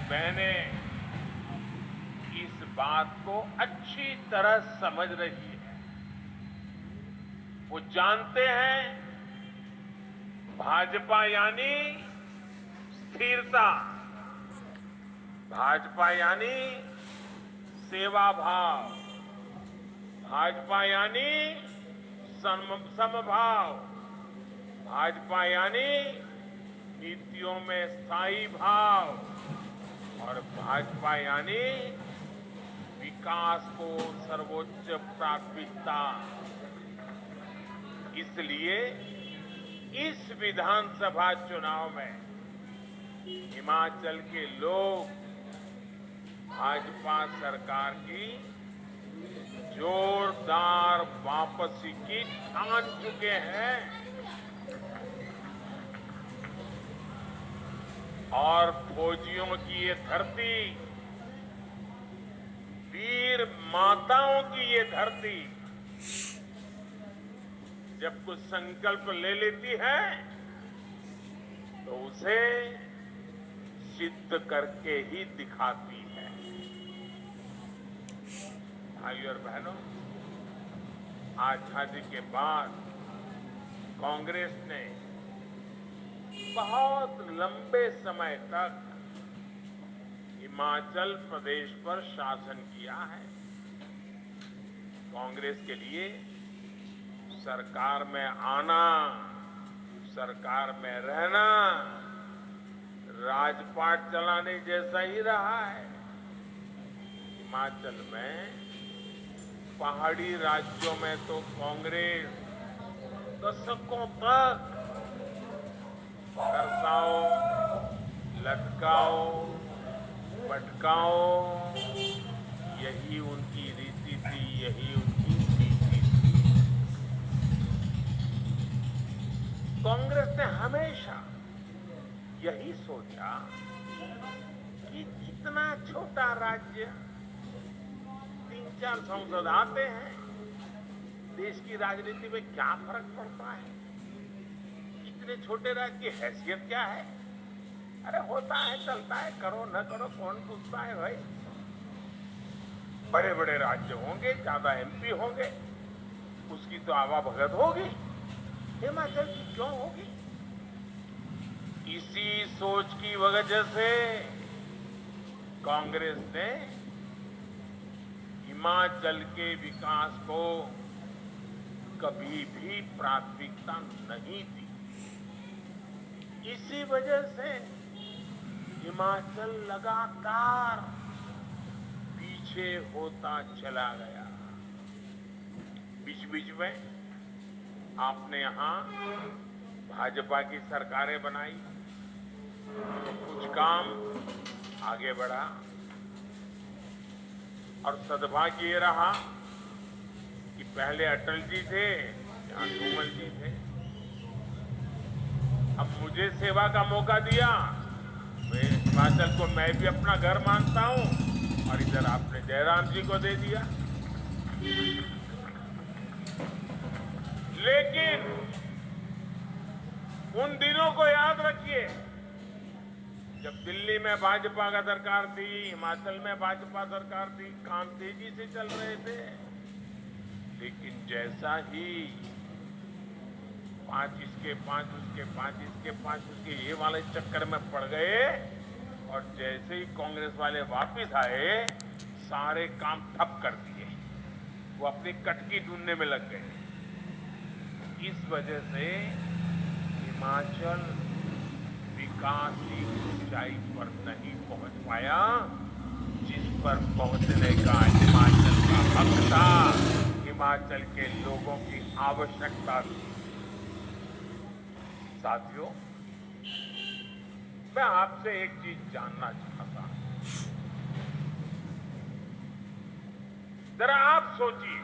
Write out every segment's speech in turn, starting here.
बहनें इस बात को अच्छी तरह समझ रही है। वो जानते हैं भाजपा यानी स्थिरता, भाजपा यानी सेवा भाव, भाजपा यानी समभाव, भाजपा यानी नीतियों में स्थायी भाव और भाजपा यानी विकास को सर्वोच्च प्राथमिकता। इसलिए इस विधानसभा चुनाव में हिमाचल के लोग भाजपा सरकार की जोरदार वापसी की ठान चुके हैं और फौजियों की ये धरती, वीर माताओं की ये धरती जब कुछ संकल्प ले लेती है तो उसे सिद्ध करके ही दिखाती है। भाइयों और बहनों, आजादी के बाद कांग्रेस ने बहुत लंबे समय तक हिमाचल प्रदेश पर शासन किया है। कांग्रेस के लिए सरकार में आना, सरकार में रहना राजपाट चलाने जैसा ही रहा है। हिमाचल में पहाड़ी राज्यों में तो कांग्रेस दशकों तक करसाओ, लटकाओ, पटकाओ, यही उनकी रीति थी, यही उनकी नीति थी। कांग्रेस ने हमेशा यही सोचा कि इतना छोटा राज्य, 3-4 सांसद आते हैं, देश की राजनीति में क्या फर्क पड़ता है? इतने छोटे राज्य की हैसियत क्या है? अरे होता है, चलता है, करो न करो, कौन पूछता है भाई? बड़े बड़े राज्य होंगे, ज्यादा एमपी होंगे, उसकी तो आवाभगत होगी, हिमाचल की क्यों होगी? इसी सोच की वजह से कांग्रेस ने हिमाचल के विकास को कभी भी प्राथमिकता नहीं दी। इसी वजह से हिमाचल लगातार पीछे होता चला गया। बीच बीच में आपने यहां भाजपा की सरकारें बनाई तो कुछ काम आगे बढ़ा और सद्भाग्य ये रहा कि पहले अटल जी थे, यहां धूमल जी थे। अब मुझे सेवा का मौका दिया, मैं हिमाचल को मैं भी अपना घर मानता हूं और इधर आपने जयराम जी को दे दिया। लेकिन उन दिनों को याद रखिए जब दिल्ली में भाजपा का सरकार थी, हिमाचल में भाजपा सरकार थी, काम तेजी से चल रहे थे। लेकिन जैसा ही 5 इसके 5 उसके 5 इसके 5 उसके ये वाले चक्कर में पड़ गए और जैसे ही कांग्रेस वाले वापस आए, सारे काम ठप कर दिए। वो अपनी कटकी ढूंढने में लग गए। इस वजह से हिमाचल विकास की ऊंचाई पर नहीं पहुंच पाया जिस पर पहुंचने का हिमाचल का हक था, हिमाचल के लोगों की आवश्यकता थी। साथियों, मैं आपसे एक चीज जानना चाहता हूं। जरा आप सोचिए,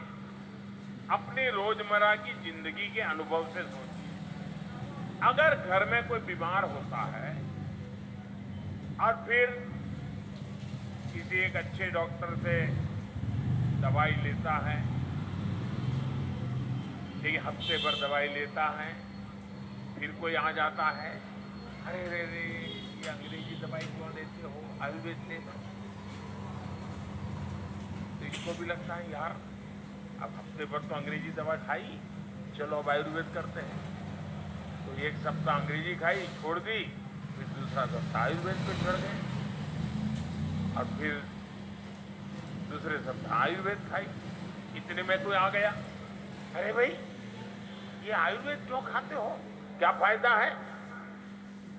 अपनी रोजमर्रा की जिंदगी के अनुभव से सोचिए। अगर घर में कोई बीमार होता है और फिर किसी एक अच्छे डॉक्टर से दवाई लेता है, एक हफ्ते भर दवाई लेता है, फिर कोई आ जाता है, अरे रे रे ये अंग्रेजी दवाई क्यों लेते हो, आयुर्वेद ले लो। तो इसको भी लगता है यार अब हफ्ते भर तो अंग्रेजी दवा खाई, चलो अब आयुर्वेद करते हैं। तो एक सप्ताह अंग्रेजी खाई, छोड़ दी, फिर दूसरा सप्ताह आयुर्वेद पे चढ़ गए, और फिर दूसरे सप्ताह आयुर्वेद खाई। इतने में कोई आ गया, अरे भाई ये आयुर्वेद क्यों खाते हो, क्या फायदा है,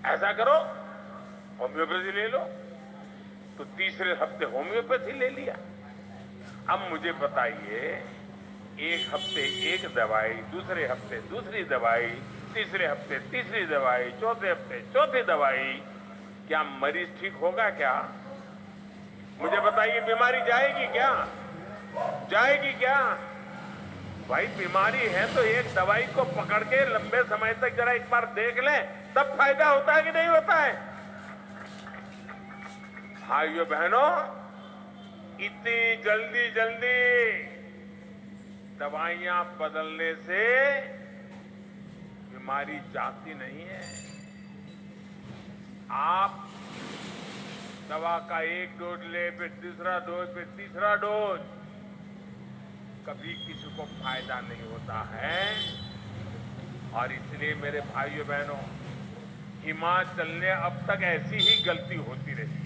ऐसा करो होम्योपैथी ले लो। तो तीसरे हफ्ते होम्योपैथी ले लिया। अब मुझे बताइए, एक हफ्ते एक दवाई, दूसरे हफ्ते दूसरी दवाई, तीसरे हफ्ते तीसरी दवाई, चौथे हफ्ते चौथी दवाई, क्या मरीज ठीक होगा क्या? मुझे बताइए, बीमारी जाएगी क्या? जाएगी क्या? भाई बीमारी है तो एक दवाई को पकड़ के लंबे समय तक जरा एक बार देख लें, तब फायदा होता है कि नहीं होता है? भाइयों बहनों, इतनी जल्दी जल्दी दवाइयां बदलने से बीमारी जाती नहीं है। आप दवा का एक डोज ले, फिर दूसरा डोज, फिर तीसरा डोज, कभी किसी को फायदा नहीं होता है। और इसलिए मेरे भाइयों बहनों, हिमाचल ने अब तक ऐसी ही गलती होती रही है,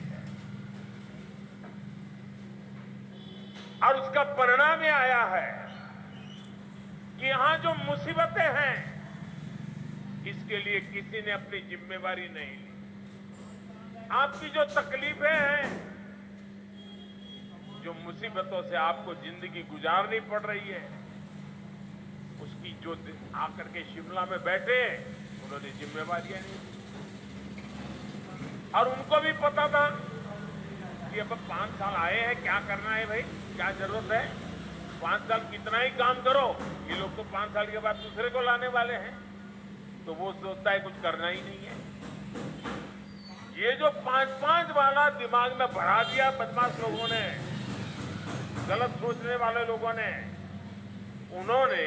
और उसका परिणाम यह आया है कि यहां जो मुसीबतें हैं, इसके लिए किसी ने अपनी जिम्मेवारी नहीं ली। आपकी जो तकलीफें हैं, जो मुसीबतों से आपको जिंदगी गुजारनी पड़ रही है, उसकी जो आकर के शिमला में बैठे, उन्होंने जिम्मेवारियां नहीं ली। और उनको भी पता था कि अब 5 साल आए हैं, क्या करना है भाई, क्या जरूरत है, 5 साल कितना ही काम करो, ये लोग तो 5 साल के बाद दूसरे को लाने वाले हैं। तो वो सोचता है कुछ करना ही नहीं है। ये जो 5-5 वाला दिमाग में भरा दिया बदमाश लोगों ने, गलत सोचने वाले लोगों ने, उन्होंने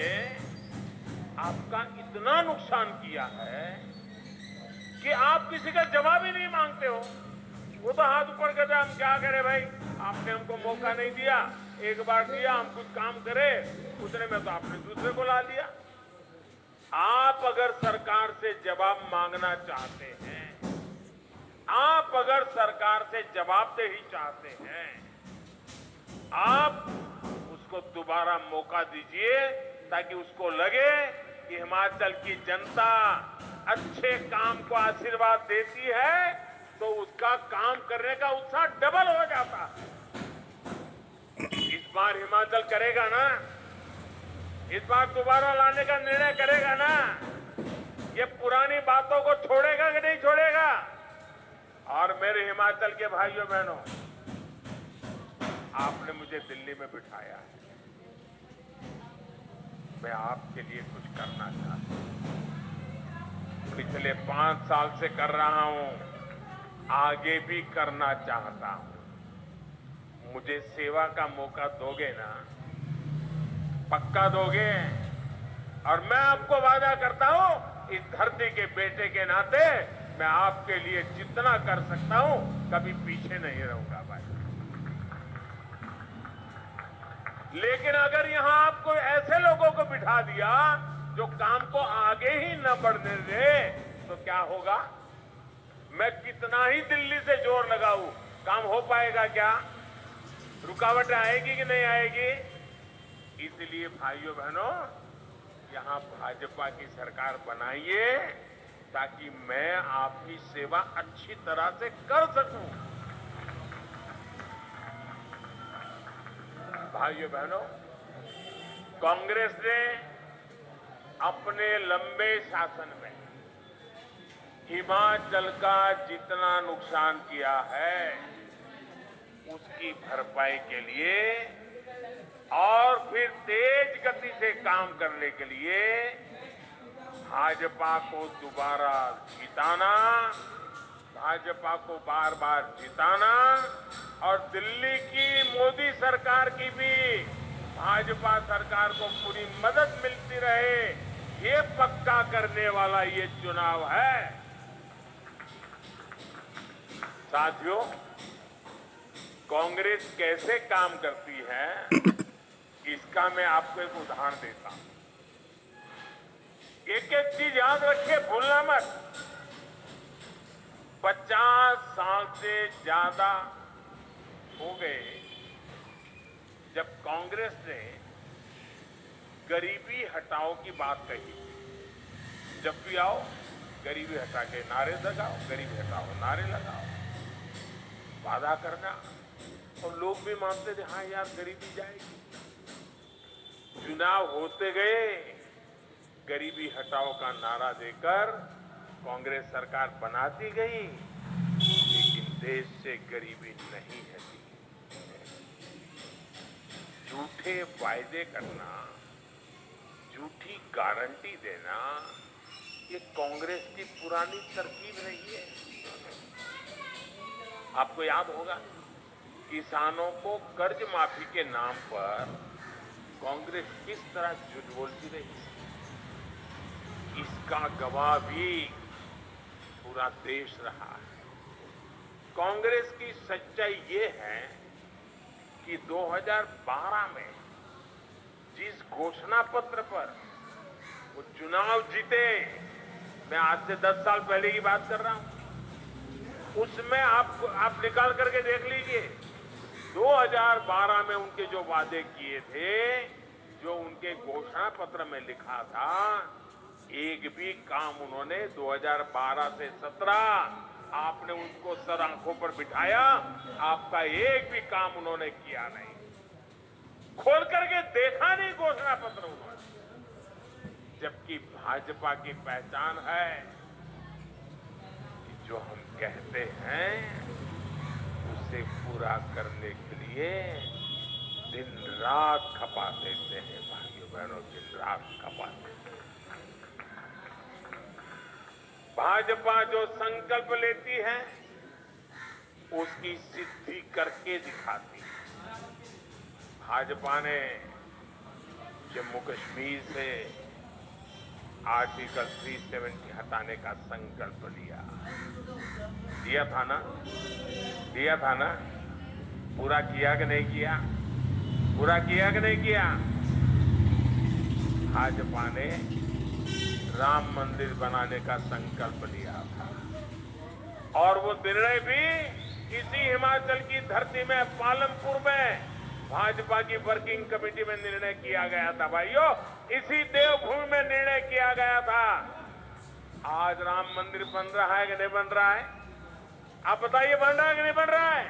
आपका इतना नुकसान किया है कि आप किसी का जवाब ही नहीं मांगते हो। वो तो हाथ ऊपर करते, हम क्या करें भाई, आपने हमको मौका नहीं दिया, एक बार दिया, हम कुछ काम करें, उतने में तो आपने दूसरे को ला दिया। आप अगर सरकार से जवाब मांगना चाहते हैं, आप अगर सरकार से जवाबदेही चाहते हैं, आप उसको दोबारा मौका दीजिए, ताकि उसको लगे कि हिमाचल की जनता अच्छे काम को आशीर्वाद देती है, तो उसका काम करने का उत्साह डबल हो जाता है। इस बार हिमाचल करेगा ना, इस बार दोबारा लाने का निर्णय करेगा ना, ये पुरानी बातों को छोड़ेगा कि नहीं छोड़ेगा? और मेरे हिमाचल के भाइयों बहनों, आपने मुझे दिल्ली में बिठाया है, मैं आपके लिए कुछ करना चाहता हूं। पिछले 5 साल से कर रहा हूं, आगे भी करना चाहता हूं। मुझे सेवा का मौका दोगे ना? पक्का दोगे? और मैं आपको वादा करता हूं, इस धरती के बेटे के नाते मैं आपके लिए जितना कर सकता हूं, कभी पीछे नहीं रहूंगा भाई। लेकिन अगर यहां आपको ऐसे लोगों को बिठा दिया जो काम को आगे ही न बढ़ने दे, तो क्या होगा? मैं कितना ही दिल्ली से जोर लगाऊं, काम हो पाएगा क्या? रुकावटें आएगी कि नहीं आएगी? इसलिए भाइयों बहनों, यहां भाजपा की सरकार बनाइए, ताकि मैं आपकी सेवा अच्छी तरह से कर सकूं। भाइयों बहनों, कांग्रेस ने अपने लंबे शासन में हिमाचल का जितना नुकसान किया है, उसकी भरपाई के लिए और फिर तेज गति से काम करने के लिए भाजपा को दोबारा जिताना, भाजपा को बार बार जिताना, और दिल्ली की मोदी सरकार की भी भाजपा सरकार को पूरी मदद मिलती रहे, ये पक्का करने वाला ये चुनाव है। साथियों, कांग्रेस कैसे काम करती है इसका मैं आपको एक उदाहरण देता हूं। एक एक चीज याद रखिए, भूलना मत। 50 साल से ज्यादा हो गए जब कांग्रेस ने गरीबी हटाओ की बात कही। जब भी आओ गरीबी हटा के नारे लगाओ, गरीबी हटाओ नारे लगाओ, वादा करना, और लोग भी मानते थे हाँ यार गरीबी जाएगी। चुनाव होते गए, गरीबी हटाओ का नारा देकर कांग्रेस सरकार बनाती गई, लेकिन देश से गरीबी नहीं हटी। झूठे वायदे करना, झूठी गारंटी देना, ये कांग्रेस की पुरानी तरकीब रही है। आपको याद होगा, किसानों को कर्ज माफी के नाम पर कांग्रेस किस तरह झूठ बोलती रही, इसका गवाह भी पूरा देश रहा है। कांग्रेस की सच्चाई ये है कि 2012 में जिस घोषणा पत्र पर वो चुनाव जीते, मैं आज से 10 साल पहले की बात कर रहा हूं, उसमें आप निकाल करके देख लीजिए। 2012 में उनके जो वादे किए थे, जो उनके घोषणा पत्र में लिखा था, एक भी काम उन्होंने 2012 से 17 आपने उनको सर आंखों पर बिठाया, आपका एक भी काम उन्होंने किया नहीं। खोल करके देखा नहीं घोषणा पत्र उन्होंने। जबकि भाजपा की पहचान है कि जो हम कहते हैं उसे पूरा करने के लिए दिन रात खपा देते हैं। भाइयों बहनों, दिन रात खपा देते हैं। भाजपा जो संकल्प लेती है उसकी सिद्धि करके दिखाती है। भाजपा ने जम्मू कश्मीर से आर्टिकल 370 हटाने का संकल्प लिया था ना? पूरा किया कि नहीं किया? पूरा किया कि नहीं किया? भाजपा ने राम मंदिर बनाने का संकल्प लिया था, और वो निर्णय भी इसी हिमाचल की धरती में, पालमपुर में भाजपा की वर्किंग कमेटी में निर्णय किया गया था। भाइयों, इसी देवभूमि में निर्णय किया गया था। आज राम मंदिर बन रहा है कि नहीं बन रहा है? आप बताइए, बन रहा है कि नहीं बन रहा है?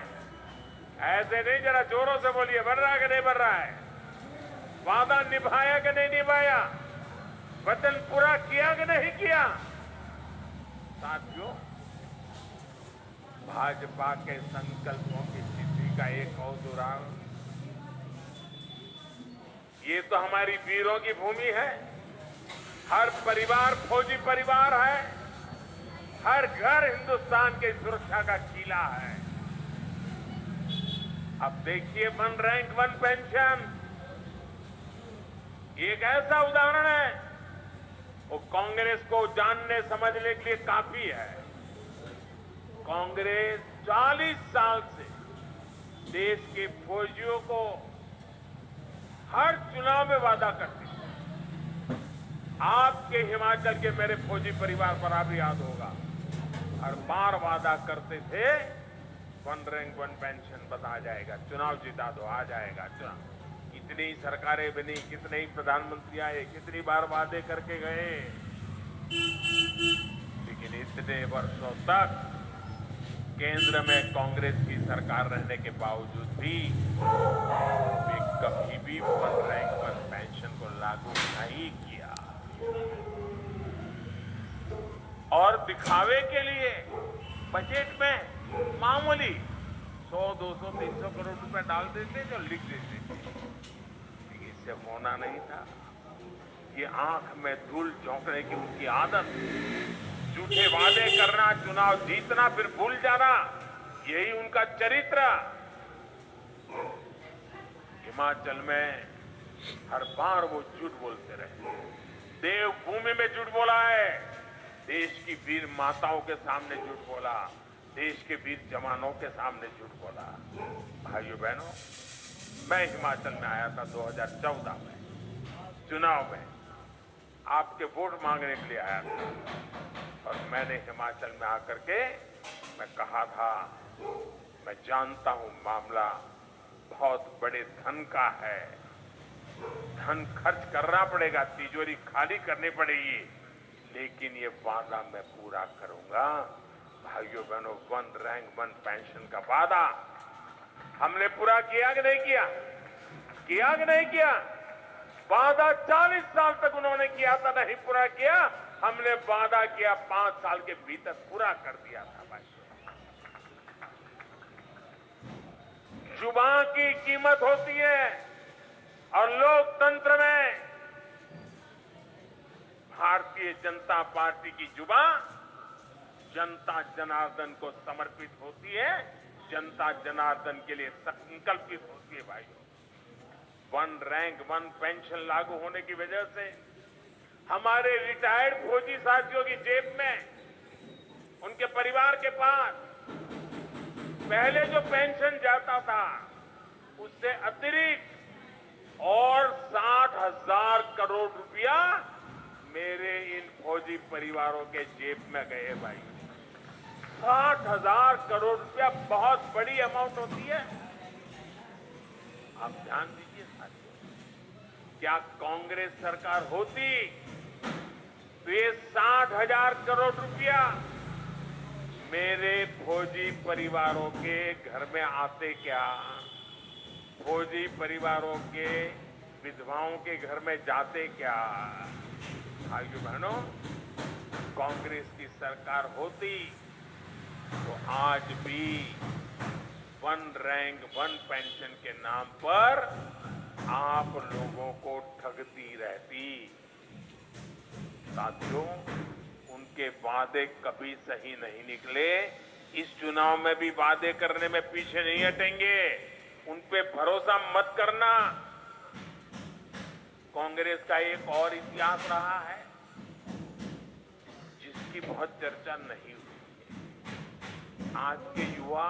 ऐसे नहीं, जरा जोरों से बोलिए, बन रहा है कि नहीं बन रहा है? वादा निभाया कि नहीं निभाया? वचन पूरा किया कि नहीं किया? साथियों, भाजपा के संकल्पों की सिद्धि का एक और उदाहरण, ये तो हमारी वीरों की भूमि है। हर परिवार फौजी परिवार है, हर घर हिंदुस्तान के सुरक्षा का किला है। अब देखिए, वन रैंक वन पेंशन एक ऐसा उदाहरण है, वो कांग्रेस को जानने समझने के लिए काफी है। कांग्रेस 40 साल से देश के फौजियों को हर चुनाव में वादा करती है। आपके हिमाचल के मेरे फौजी परिवार पर आप याद होगा, हर बार वादा करते थे वन रैंक वन पेंशन बता जाएगा, चुनाव जिता दो, आ जाएगा चुनाव। कितनी सरकारें बनी, कितने ही प्रधानमंत्री आए, कितनी बार वादे करके गए, लेकिन इतने वर्षों तक केंद्र में कांग्रेस की सरकार रहने के बावजूद भी वे कभी भी वन रैंक वन पेंशन को लागू नहीं किया। और दिखावे के लिए बजट में मामूली 100, 200, 300 करोड़ रुपए डाल देते जो लिख देते थे, लेकिन इससे होना नहीं था। ये आंख में धूल झोंकने की उनकी आदत, झूठे वादे करना, चुनाव जीतना फिर भूल जाना, यही उनका चरित्र। हिमाचल में हर बार वो झूठ बोलते रहे। देवभूमि में झूठ बोला है, देश की वीर माताओं के सामने झूठ बोला, देश के वीर जवानों के सामने झूठ बोला। भाइयों बहनों, मैं हिमाचल में आया था 2014 में चुनाव में, आपके वोट मांगने के लिए आया था और मैंने हिमाचल में आकर के मैं कहा था, मैं जानता हूं मामला बहुत बड़े धन का है, धन खर्च करना पड़ेगा, तिजोरी खाली करनी पड़ेगी, लेकिन ये वादा मैं पूरा करूंगा। भाइयों बहनों, 1 रैंक 1 पेंशन का वादा हमने पूरा किया कि नहीं किया? किया कि नहीं किया? वादा 40 साल तक उन्होंने किया था, नहीं पूरा किया। हमने वादा किया, 5 साल के भीतर पूरा कर दिया था। भाई, जुबान की कीमत होती है और लोकतंत्र में भारतीय जनता पार्टी की जुबान जनता जनार्दन को समर्पित होती है, जनता जनार्दन के लिए संकल्पित होती है। भाइयों, 1 रैंक 1 पेंशन लागू होने की वजह से हमारे रिटायर्ड फौजी साथियों की जेब में, उनके परिवार के पास पहले जो पेंशन जाता था उससे अतिरिक्त और 60,000 करोड़ रुपया मेरे इन फौजी परिवारों के जेब में गए। भाई, 60,000 करोड़ रुपया बहुत बड़ी अमाउंट होती है। आप ध्यान दीजिए साथियों, क्या कांग्रेस सरकार होती तो ये 60,000 करोड़ रुपया मेरे फौजी परिवारों के घर में आते क्या? फौजी परिवारों के विधवाओं के घर में जाते क्या? भाइयों बहनों, कांग्रेस की सरकार होती तो आज भी 1 रैंक 1 पेंशन के नाम पर आप लोगों को ठगती रहती। साथियों, उनके वादे कभी सही नहीं निकले। इस चुनाव में भी वादे करने में पीछे नहीं हटेंगे। उन पे भरोसा मत करना। कांग्रेस का एक और इतिहास रहा है जिसकी बहुत चर्चा नहीं हुई। आज के युवा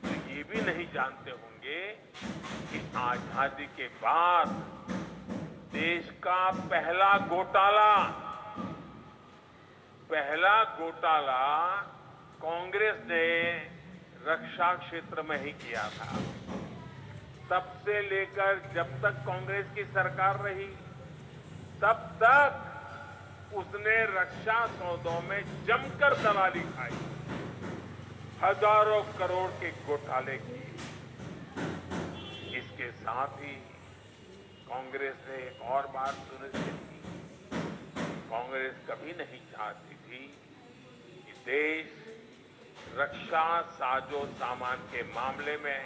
तो ये भी नहीं जानते होंगे कि आजादी के बाद देश का पहला घोटाला कांग्रेस ने रक्षा क्षेत्र में ही किया था। तब से लेकर जब तक कांग्रेस की सरकार रही, तब तक उसने रक्षा सौदों में जमकर दलाली खाई, हजारों करोड़ के घोटाले किए। इसके साथ ही कांग्रेस ने एक और बात सुनिश्चित की। कांग्रेस कभी नहीं चाहती थी कि देश रक्षा साजो सामान के मामले में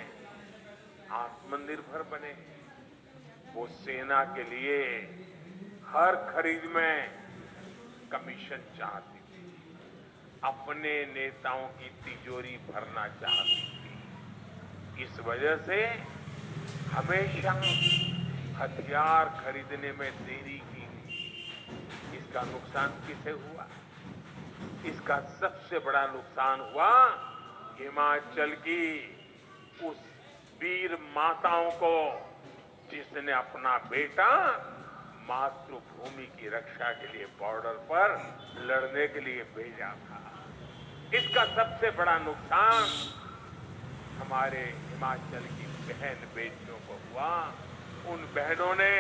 आत्मनिर्भर बने। वो सेना के लिए हर खरीद में कमीशन चाहती थी, अपने नेताओं की तिजोरी भरना चाहती थी। इस वजह से हमेशा हथियार खरीदने में देरी की। इसका नुकसान किसे हुआ? इसका सबसे बड़ा नुकसान हुआ हिमाचल की उस वीर माताओं को जिसने अपना बेटा मातृभूमि की रक्षा के लिए बॉर्डर पर लड़ने के लिए भेजा था। इसका सबसे बड़ा नुकसान हमारे हिमाचल की बहन बेटियों को हुआ। उन बहनों ने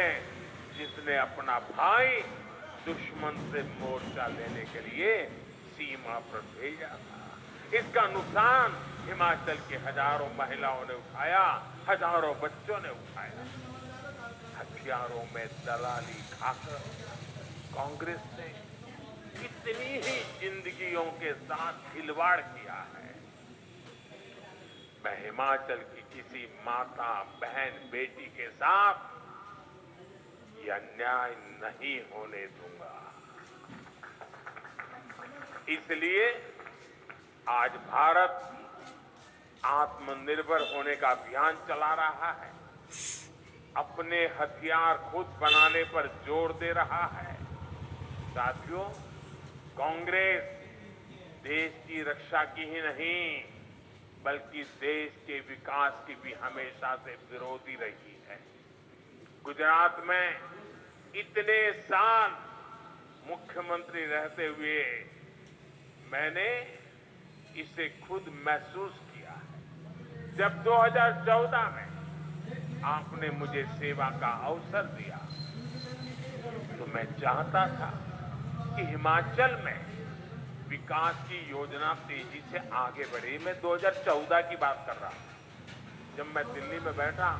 जिसने अपना भाई दुश्मन से मोर्चा लेने के लिए सीमा पर भेजा था। इसका नुकसान हिमाचल के हजारों महिलाओं ने उठाया, हजारों बच्चों ने उठाया। हथियारों में दलाली खाकर कांग्रेस ने कितनी ही जिंदगियों के साथ खिलवाड़ किया है। मैं हिमाचल की किसी माता, बहन, बेटी के साथ यह अन्याय नहीं होने दूंगा। इसलिए आज भारत आत्मनिर्भर होने का अभियान चला रहा है, अपने हथियार खुद बनाने पर जोर दे रहा है। साथियों, कांग्रेस देश की रक्षा की ही नहीं बल्कि देश के विकास की भी हमेशा से विरोधी रही है। गुजरात में इतने साल मुख्यमंत्री रहते हुए मैंने इसे खुद महसूस किया है। जब 2014 में आपने मुझे सेवा का अवसर दिया तो मैं चाहता था कि हिमाचल में विकास की योजना तेजी से आगे बढ़े। मैं 2014 की बात कर रहा हूं। जब मैं दिल्ली में बैठा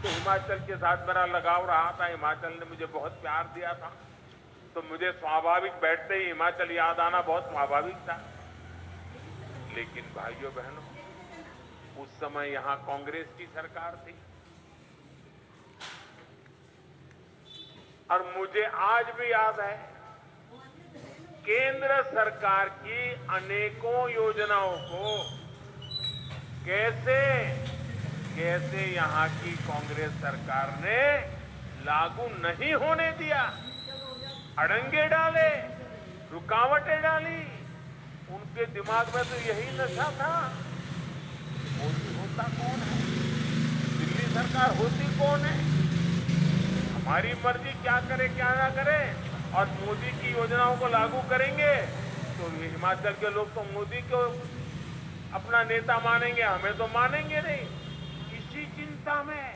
तो हिमाचल के साथ मेरा लगाव रहा था। हिमाचल ने मुझे बहुत प्यार दिया था, तो मुझे स्वाभाविक बैठते ही हिमाचल याद आना बहुत स्वाभाविक था। लेकिन भाइयों बहनों, उस समय यहां कांग्रेस की सरकार थी और मुझे आज भी याद है केंद्र सरकार की अनेकों योजनाओं को कैसे यहां की कांग्रेस सरकार ने लागू नहीं होने दिया, अड़ंगे डाले, रुकावटें डाली। उनके दिमाग में तो यही नशा था। मोदी होता कौन है, दिल्ली सरकार होती कौन है, हमारी मर्जी क्या करे क्या ना करे, और मोदी की योजनाओं को लागू करेंगे तो हिमाचल के लोग तो मोदी को अपना नेता मानेंगे, हमें तो मानेंगे नहीं। इसी चिंता में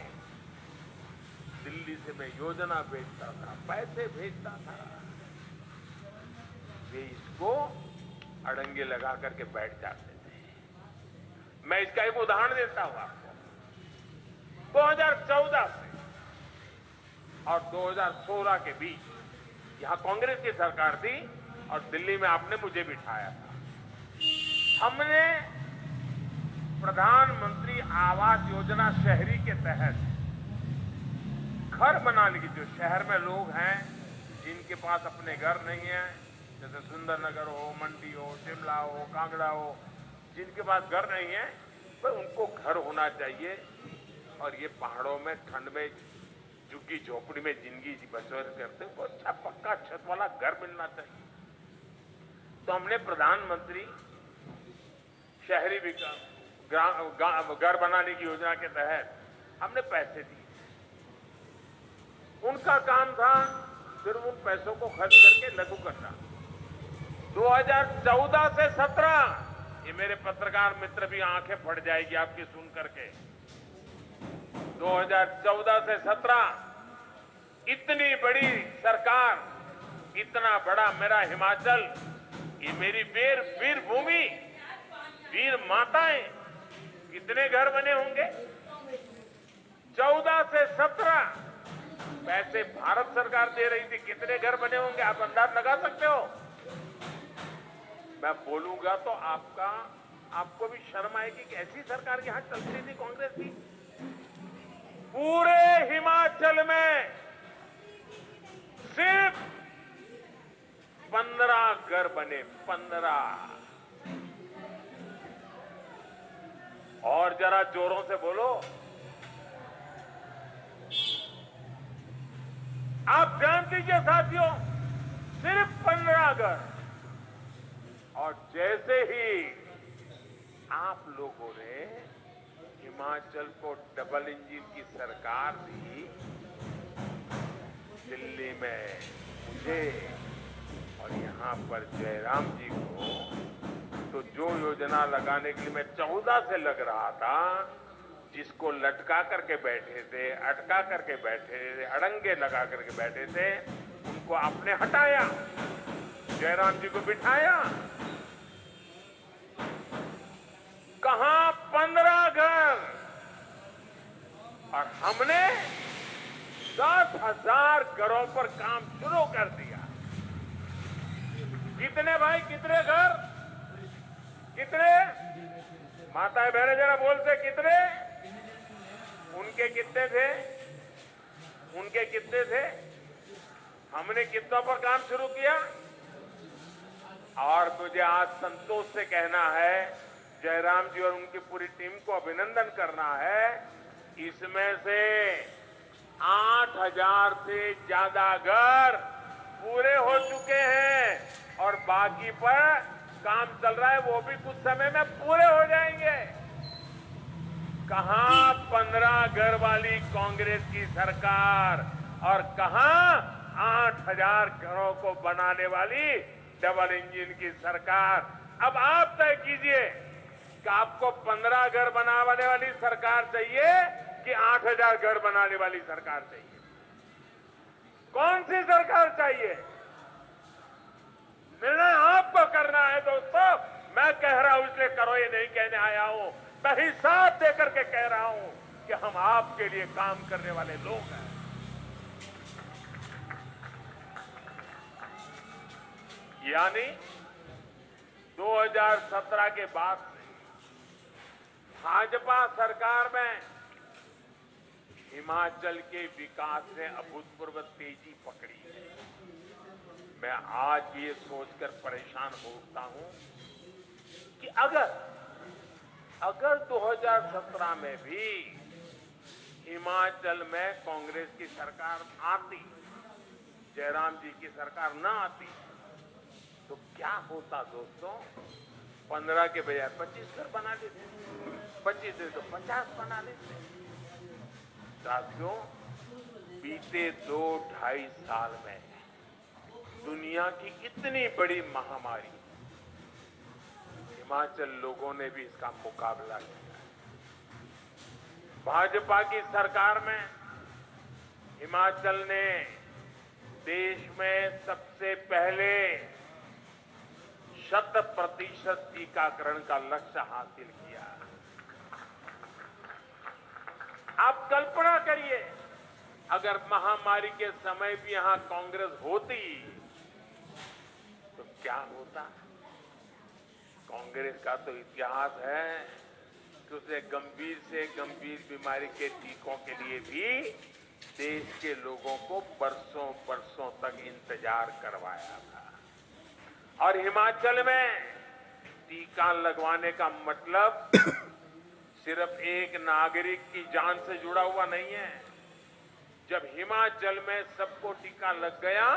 दिल्ली से मैं योजना भेजता था, पैसे भेजता था, वे इसको अड़ंगे लगा करके बैठ जाते थे। मैं इसका एक उदाहरण देता हूं आपको। 2014 से और 2016 के बीच यहां कांग्रेस की सरकार थी और दिल्ली में आपने मुझे बिठाया था। हमने प्रधानमंत्री आवास योजना शहरी के तहत घर बनाने की, जो शहर में लोग हैं जिनके पास अपने घर नहीं है, जैसे सुंदरनगर हो, मंडी हो, शिमला हो, कांगड़ा हो, जिनके पास घर नहीं है तो उनको घर होना चाहिए और ये पहाड़ों में ठंड में झुग्गी झोपड़ी में जिंदगी बसर करते हैं, तो अच्छा पक्का छत वाला घर मिलना चाहिए। तो हमने प्रधानमंत्री शहरी विकास घर बनाने की योजना के तहत हमने पैसे दिए। उनका काम था फिर उन पैसों को खर्च करके लागू करना। 2014 से 17, ये मेरे पत्रकार मित्र भी आंखें फट जाएगी आपकी सुन करके, 2014 से 17 इतनी बड़ी सरकार, इतना बड़ा मेरा हिमाचल, ये मेरी वीर भूमि, वीर माताएं, कितने घर बने होंगे। 14 से 17 पैसे भारत सरकार दे रही थी, कितने घर बने होंगे आप अंदाज लगा सकते हो। मैं बोलूंगा तो आपको भी शर्म आएगी कि ऐसी सरकार यहां चलती थी कांग्रेस की। पूरे हिमाचल में सिर्फ 15 घर बने, 15। और जरा जोरों से बोलो। आप जान लीजिए साथियों, सिर्फ 15 घर। और जैसे ही आप लोगों ने हिमाचल को डबल इंजन की सरकार दी, दिल्ली में मुझे और यहां पर जयराम जी को, तो जो योजना लगाने के लिए मैं 14 से लग रहा था, जिसको लटका करके बैठे थे, अटका करके बैठे थे, अड़ंगे लगा करके बैठे थे, उनको आपने हटाया, जयराम जी को बिठाया। कहां 15 घर, और हमने 10,000 घरों पर काम शुरू कर दिया। कितने भाई, कितने घर, कितने माताएं बहने जरा बोलते कितने, उनके कितने थे, उनके कितने थे, हमने कितनों पर काम शुरू किया। और मुझे आज संतोष से कहना है, जयराम जी और उनकी पूरी टीम को अभिनंदन करना है, इसमें से 8,000 से ज्यादा घर पूरे हो चुके हैं और बाकी पर काम चल रहा है वो भी कुछ समय में पूरे हो जाएंगे। कहां 15 घर वाली कांग्रेस की सरकार और कहां 8,000 घरों को बनाने वाली डबल इंजन की सरकार। अब आप तय कीजिए कि आपको 15 घर बनाने वाली सरकार चाहिए कि 8,000 घर बनाने वाली सरकार चाहिए। कौन सी सरकार चाहिए? निर्णय आपको करना है दोस्तों। मैं कह रहा हूं इसलिए करो ये नहीं कहने आया हूं, मैं हिसाब देकर के कह रहा हूं कि हम आपके लिए काम करने वाले लोग हैं। यानी 2017 के बाद से भाजपा सरकार में हिमाचल के विकास ने अभूतपूर्व तेजी पकड़ी है। मैं आज ये सोचकर परेशान होता हूं कि अगर 2017 में भी हिमाचल में कांग्रेस की सरकार आती, जयराम जी की सरकार ना आती, तो क्या होता दोस्तों? 15 के बजाय 25 घर बना देते, 25 से तो 50 बना देते। साथियों, बीते 2-2.5 साल में दुनिया की इतनी बड़ी महामारी, हिमाचल लोगों ने भी इसका मुकाबला किया। भाजपा की सरकार में हिमाचल ने देश में सबसे पहले 100% टीकाकरण का लक्ष्य हासिल किया। आप कल्पना करिए, अगर महामारी के समय भी यहां कांग्रेस होती तो क्या होता? कांग्रेस का तो इतिहास है कि उसे गंभीर से गंभीर बीमारी के टीकों के लिए भी देश के लोगों को बरसों बरसों तक इंतजार करवाया था। और हिमाचल में टीका लगवाने का मतलब सिर्फ एक नागरिक की जान से जुड़ा हुआ नहीं है। जब हिमाचल में सबको टीका लग गया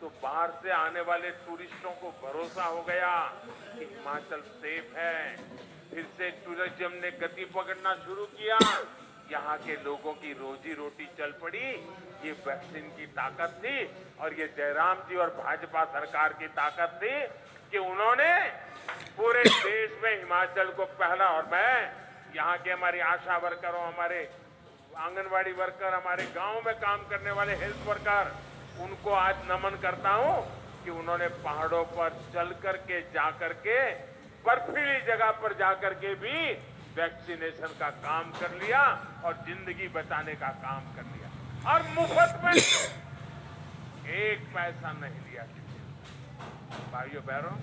तो बाहर से आने वाले टूरिस्टों को भरोसा हो गया कि हिमाचल सेफ है। फिर से टूरिज्म ने गति पकड़ना शुरू किया, यहाँ के लोगों की रोजी रोटी चल पड़ी। ये वैक्सीन की ताकत थी और ये जयराम जी और भाजपा सरकार की ताकत थी कि उन्होंने पूरे देश में हिमाचल को पहला, और मैं यहाँ के हमारी आशा वर्करों, हमारे आंगनवाड़ी वर्कर, हमारे गांव में काम करने वाले हेल्थ वर्कर, उनको आज नमन करता हूं कि उन्होंने पहाड़ों पर चल करके जाकर के बर्फीली जगह पर जाकर के भी वैक्सीनेशन का काम कर लिया और जिंदगी बचाने का काम कर लिया। और मुफ्त में एक पैसा नहीं लिया किसी ने। भाइयों बहनों,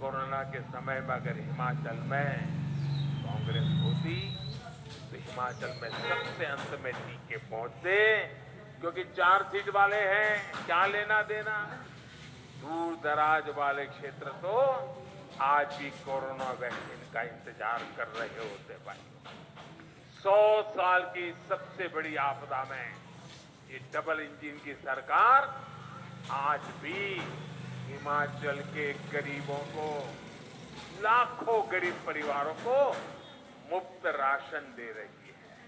कोरोना के समय में अगर हिमाचल में कांग्रेस होती तो हिमाचल में सबसे अंत में टीके पहुंचते, क्योंकि 4 सीट वाले हैं, क्या लेना देना। दूर दराज वाले क्षेत्र तो आज भी कोरोना वैक्सीन का इंतजार कर रहे होते भाई। 100 साल की सबसे बड़ी आपदा में ये डबल इंजन की सरकार आज भी हिमाचल के गरीबों को, लाखों गरीब परिवारों को मुफ्त राशन दे रही है।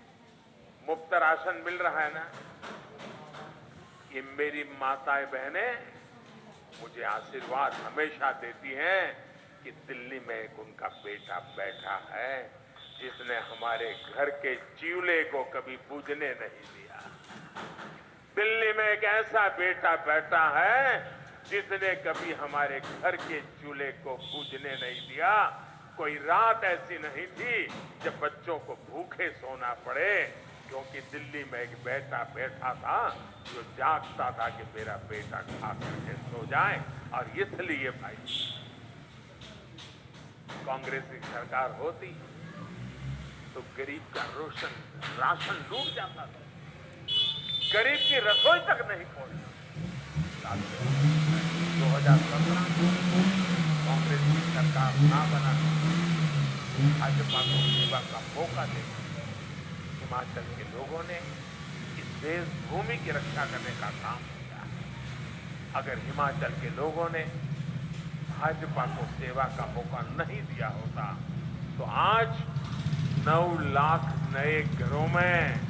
मुफ्त राशन मिल रहा है ना। ये मेरी माताएं बहनें मुझे आशीर्वाद हमेशा देती हैं कि दिल्ली में एक उनका बेटा बैठा है जिसने हमारे घर के चूल्हे को कभी बुझने नहीं दिया। दिल्ली में एक ऐसा बेटा बैठा है जिसने कभी हमारे घर के चूल्हे को बुझने नहीं दिया। कोई रात ऐसी नहीं थी जब बच्चों को भूखे सोना पड़े, क्योंकि दिल्ली में एक बेटा बैठा था जो जागता था कि मेरा बेटा खा करके सो जाए। और इसलिए भाई कांग्रेस की सरकार होती तो गरीब का राशन लूट जाता था, गरीब की रसोई तक नहीं पहुंचती। 2017 कांग्रेस की सरकार ना बना, भाजपा को सेवा का मौका दे हिमाचल के लोगों ने इस देश भूमि की रक्षा करने का काम किया। अगर हिमाचल के लोगों ने भाजपा को सेवा का मौका नहीं दिया होता तो आज 9 लाख नए घरों में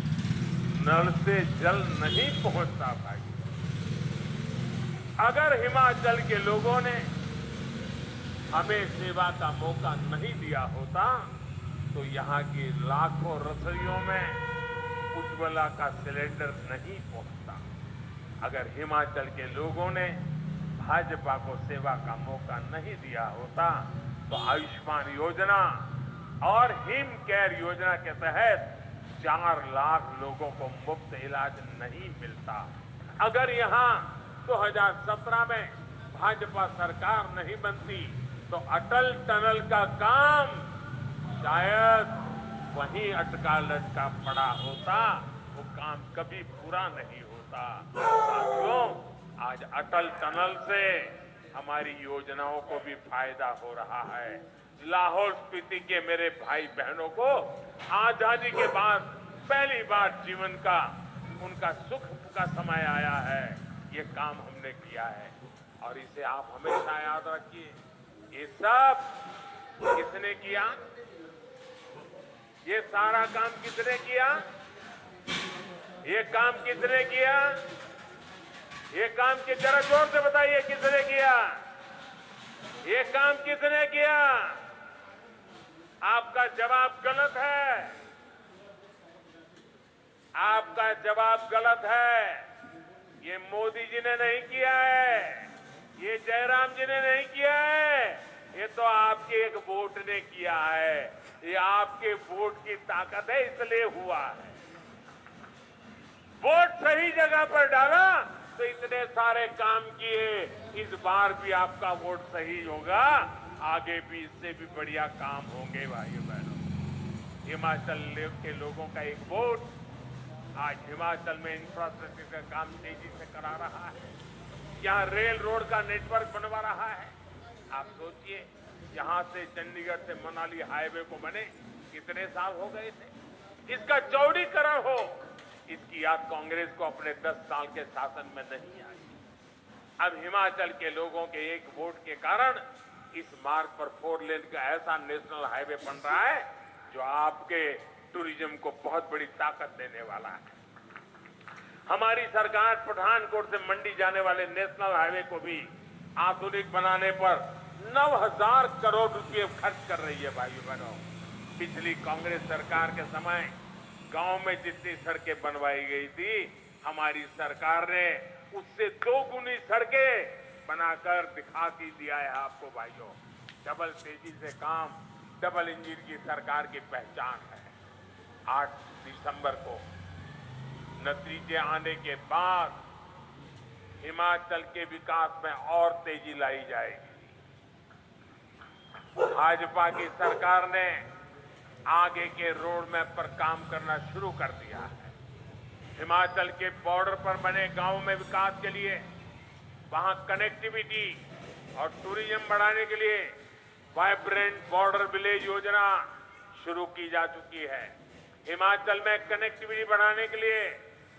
नल से जल नहीं पहुंचता भाई। अगर हिमाचल के लोगों ने हमें सेवा का मौका नहीं दिया होता तो यहाँ की लाखों रसोइयों में उज्ज्वला का सिलेंडर नहीं पहुंचता। अगर हिमाचल के लोगों ने भाजपा को सेवा का मौका नहीं दिया होता तो आयुष्मान योजना और हिम केयर योजना के तहत 4 लाख लोगों को मुफ्त इलाज नहीं मिलता। अगर यहाँ 2017 में भाजपा सरकार नहीं बनती तो अटल टनल का काम शायद वहीं अटका लटका पड़ा होता, वो काम कभी पूरा नहीं होता। साथियों, आज अटल टनल से हमारी योजनाओं को भी फायदा हो रहा है। लाहौल स्पीति के मेरे भाई बहनों को आजादी के बाद पहली बार जीवन का उनका सुख का समय आया है। ये काम हमने किया है और इसे आप हमेशा याद रखिए। ये सब किसने किया? ये सारा काम किसने किया? ये काम किसने किया? ये काम की जरा जोर से बताइए, किसने किया? ये काम किसने किया? आपका जवाब गलत है। आपका जवाब गलत है। ये मोदी जी ने नहीं किया है, ये जयराम जी ने नहीं किया है, ये तो आपके एक वोट ने किया है। ये आपके वोट की ताकत है, इसलिए हुआ है। वोट सही जगह पर डाला तो इतने सारे काम किए। इस बार भी आपका वोट सही होगा, आगे भी इससे भी बढ़िया काम होंगे भाइयों बहनों। हिमाचल के लोगों का एक वोट आज हिमाचल में इंफ्रास्ट्रक्चर का काम तेजी से करा रहा है। यहाँ रेल रोड का नेटवर्क बनवा रहा है। आप सोचिए, यहाँ से चंडीगढ़ से मनाली हाईवे को बने कितने साल हो गए थे। इसका चौड़ीकरण हो, इसकी याद कांग्रेस को अपने 10 साल के शासन में नहीं आई। अब हिमाचल के लोगों के एक वोट के कारण इस मार्ग पर 4 लेन का ऐसा नेशनल हाईवे बन रहा है जो आपके टूरिज्म को बहुत बड़ी ताकत देने वाला है। हमारी सरकार पठानकोट से मंडी जाने वाले नेशनल हाईवे को भी आधुनिक बनाने पर 9,000 करोड़ रुपए खर्च कर रही है भाइयों बहनों। पिछली कांग्रेस सरकार के समय गांव में जितनी सड़कें बनवाई गई थी, हमारी सरकार ने उससे 2 गुनी सड़कें बनाकर दिखा के दिया है आपको भाइयों। डबल तेजी से काम, डबल इंजन की सरकार की पहचान है। 8 दिसंबर को नतीजे आने के बाद हिमाचल के विकास में और तेजी लाई जाएगी। भाजपा की सरकार ने आगे के रोड मैप पर काम करना शुरू कर दिया है। हिमाचल के बॉर्डर पर बने गांव में विकास के लिए वहां कनेक्टिविटी और टूरिज्म बढ़ाने के लिए वाइब्रेंट बॉर्डर विलेज योजना शुरू की जा चुकी है। हिमाचल में कनेक्टिविटी बढ़ाने के लिए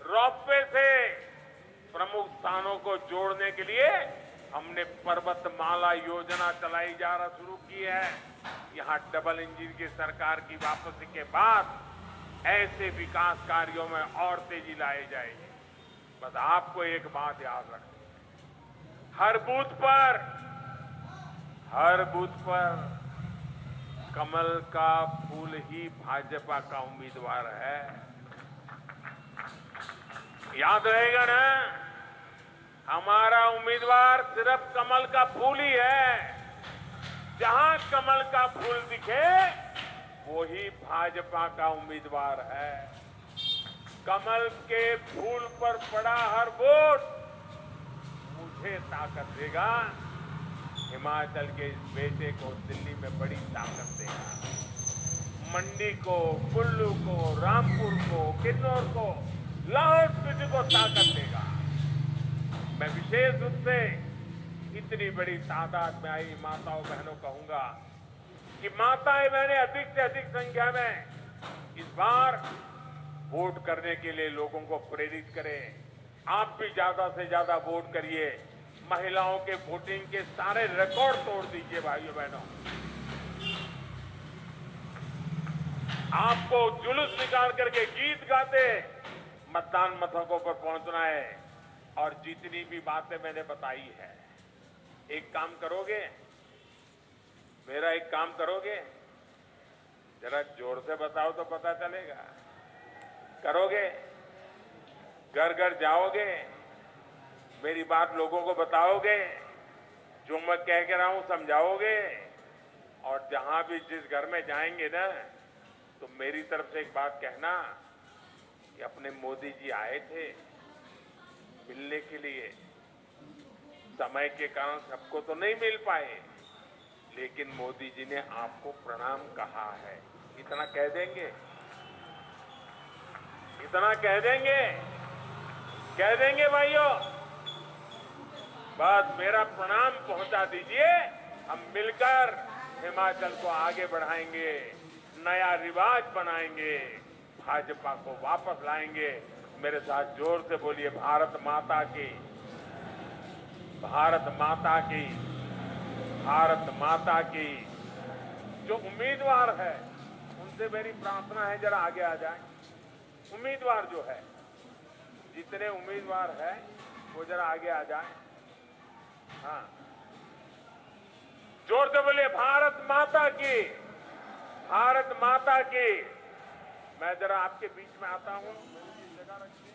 रोपवे से प्रमुख स्थानों को जोड़ने के लिए हमने पर्वतमाला योजना चलाई जा रहा शुरू की है। यहाँ डबल इंजन की सरकार की वापसी के बाद ऐसे विकास कार्यों में और तेजी लाई जाएगी। बस आपको एक बात याद रखनी, हर बूथ पर कमल का फूल ही भाजपा का उम्मीदवार है। याद रहेगा ना, हमारा उम्मीदवार सिर्फ कमल का फूल ही है। जहां कमल का फूल दिखे वही भाजपा का उम्मीदवार है। कमल के फूल पर पड़ा हर वोट मुझे ताकत देगा, हिमाचल के इस बेटे को दिल्ली में बड़ी ताकत देगा। मंडी को, कुल्लू को, रामपुर को, किन्नौर को, लाहौल स्पीति को ताकत देगा। मैं विशेष रूप से इतनी बड़ी तादाद में आई माताओं बहनों कहूंगा कि माताएं बहनें अधिक से अधिक संख्या में इस बार वोट करने के लिए लोगों को प्रेरित करें। आप भी ज्यादा से ज्यादा वोट करिए। महिलाओं के वोटिंग के सारे रिकॉर्ड तोड़ दीजिए भाइयों बहनों। आपको जुलूस निकाल करके गीत गाते मतदान मथकों पर पहुंचना है। और जितनी भी बातें मैंने बताई है, एक काम करोगे, मेरा एक काम करोगे, जरा जोर से बताओ तो पता चलेगा। करोगे? घर घर जाओगे, मेरी बात लोगों को बताओगे, जो मैं कह के रहा हूं समझाओगे, और जहां भी जिस घर में जाएंगे ना, तो मेरी तरफ से एक बात कहना कि अपने मोदी जी आए थे मिलने के लिए, समय के कारण सबको तो नहीं मिल पाए, लेकिन मोदी जी ने आपको प्रणाम कहा है। इतना कह देंगे? इतना कह देंगे? कह देंगे भाइयों? बस मेरा प्रणाम पहुंचा दीजिए। हम मिलकर हिमाचल को आगे बढ़ाएंगे, नया रिवाज बनाएंगे, भाजपा को वापस लाएंगे। मेरे साथ जोर से बोलिए, भारत माता की, भारत माता की, भारत माता की। जो उम्मीदवार है उनसे मेरी प्रार्थना है, जरा आगे आ जाए। उम्मीदवार जो है, जितने उम्मीदवार है वो जरा आगे आ जाए। हाँ, जोर से बोलिए, भारत माता की, भारत माता की। मैं जरा आपके बीच में आता हूं, जगह रखिए।